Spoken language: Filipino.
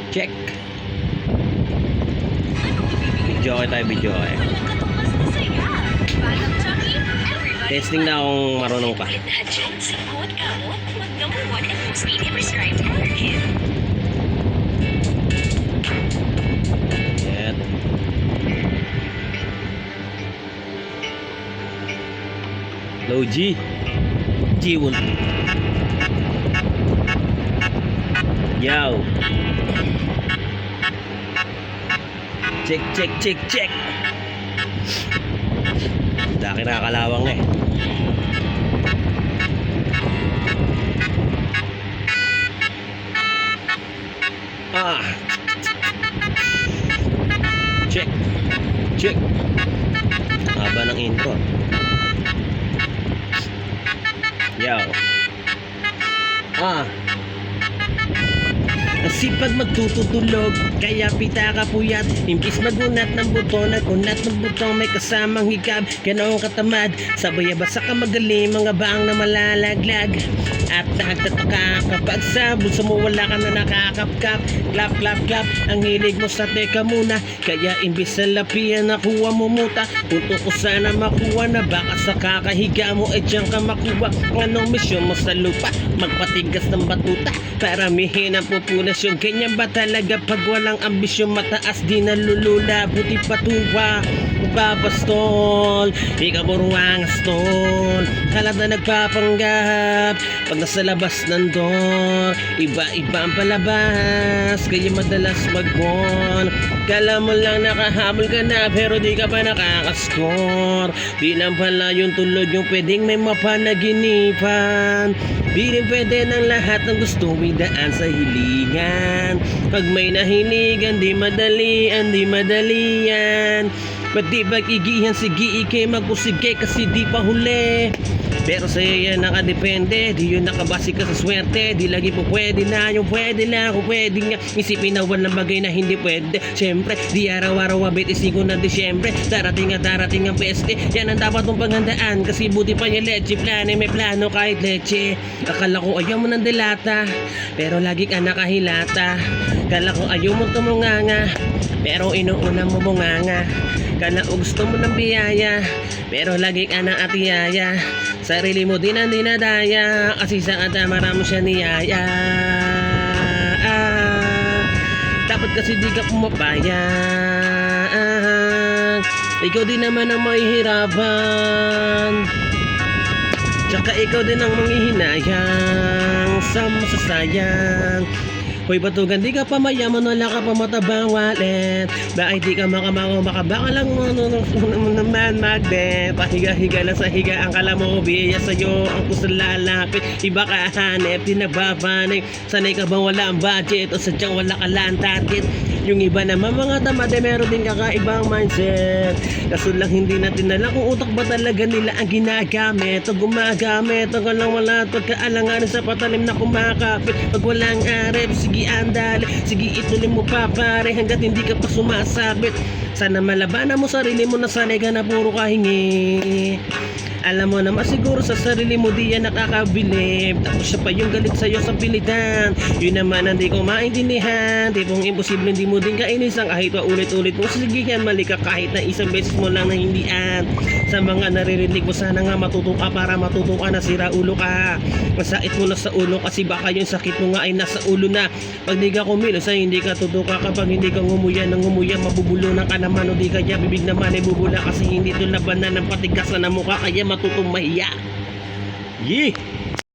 Check. Video okay tayo, video okay. Testing na kung marunong pa. Yan. Low G. G1. Yo. Check, check, check, check. Daki nakakalawang na eh. Check. Check. Haba ng intro. Yo. Ang sipag magtutulog, kaya pita ka puyat. Imbis magunat ng buto, nagunat ng buto, may kasamang higab, ganoong katamad. Sabay basa ka magaling, mga baang na malalaglag. At nagtataka kapag sa bulsa mo wala ka na nakakapkap. Clap, clap, clap, ang hilig mo sa teka muna. Kaya imbis sa lapian, nakuha mo muta. Punto ko sana makuha na baka sa kakahiga mo ay diyan ka makuha. Anong misyon mo sa lupa? Magpatigas ng batuta para mihin ang populasyon. Ganyan ba talaga pag walang ambisyon? Mataas di nalulula, buti patuwa. Babastol, ikaw buruang astol. Kalat na nagpapanggap pag nasa labas ng door. Iba-iba ang palabas, kaya madalas mag-gone. Kala mo lang nakahabol ka na pero di ka pa nakakaskor. Di lang pala yung tulad yung pwedeng may mapanaginipan. Di rin pwede ng lahat ng gusto idaan sa hilingan. Pag may nahiligan, di madalian, di madalian. Ba't di bagigihan, sige ikay magpusigay kasi di pa huli. Pero sa'yo yan nakadepende, di yun nakabase ka sa swerte. Di lagi po pwede na, yung pwede na, kung pwede nga isipin na walang bagay na hindi pwede. Siyempre, di araw-araw abit isigo ng Disyembre. Darating ang peste, yan ang dapat mong paghandaan. Kasi buti pa yung leche, plane, may plano kahit leche. Akala ko ayaw mo ng delata, pero lagi ka nakahilata. Akala ko ayaw mo tumunganga, pero inuuna mo bunganga. Kala ko gusto mo ng biyaya, pero lagi ka na atiyaya. Sarili mo din ang dinadaya, kasi sa katamara mo siya niyaya. Dapat kasi di ka pumapaya. Ikaw din naman ang mahihirapan, tsaka ikaw din ang manghihinayang sa masasayang. Hoy batugan, di ka pa mayaman, wala ka pa matabang wallet. Bakit di ka makabaka lang mo naman magnet. Pahiga-higa lang sa higa, ang kala mo biya sa'yo ang kusang lalapit. Iba ka hanep, di nagbabanig. Sanay ka bang wala ang budget o sadyang wala ka lang target? Yung iba naman mga tamad eh, meron din kakaibang mindset. Kaso lang hindi natin alam kung utak ba talaga nila ang ginagamit o gumagamit. O lang wala at pagkaalanganin sa patalim na kumakapit. Pag walang arep, sige andali, sige ituloy mo pa pare hanggat hindi ka pa sumasabit. Sana malabanan mo sarili mo na sanay ka na puro kahingi. Alam mo naman siguro sa sarili mo di yan nakakabilib. Tapos siya pa yung galit sa'yo sa pilitan. Yun naman hindi ko maintindihan. Tipong imposible hindi mo din kainisan kahit pa ulit-ulit mo sigihan. Mali ka kahit na isang beses mo lang nahindian. Sa mga naririnig mo sana nga matuto ka para matuto ka na sira ulo ka. Masakit mo na sa ulo kasi baka yung sakit mo nga ay nasa ulo na. Pag di ka kumilos ay hindi ka tutuka. Kapag hindi ka ngumuya ng ngumuya mabubulunan ka naman o di kaya bibig naman ay bubula kasi hindi ito labanan ng patigasan na mukha kaya matutong mahiya. Yee!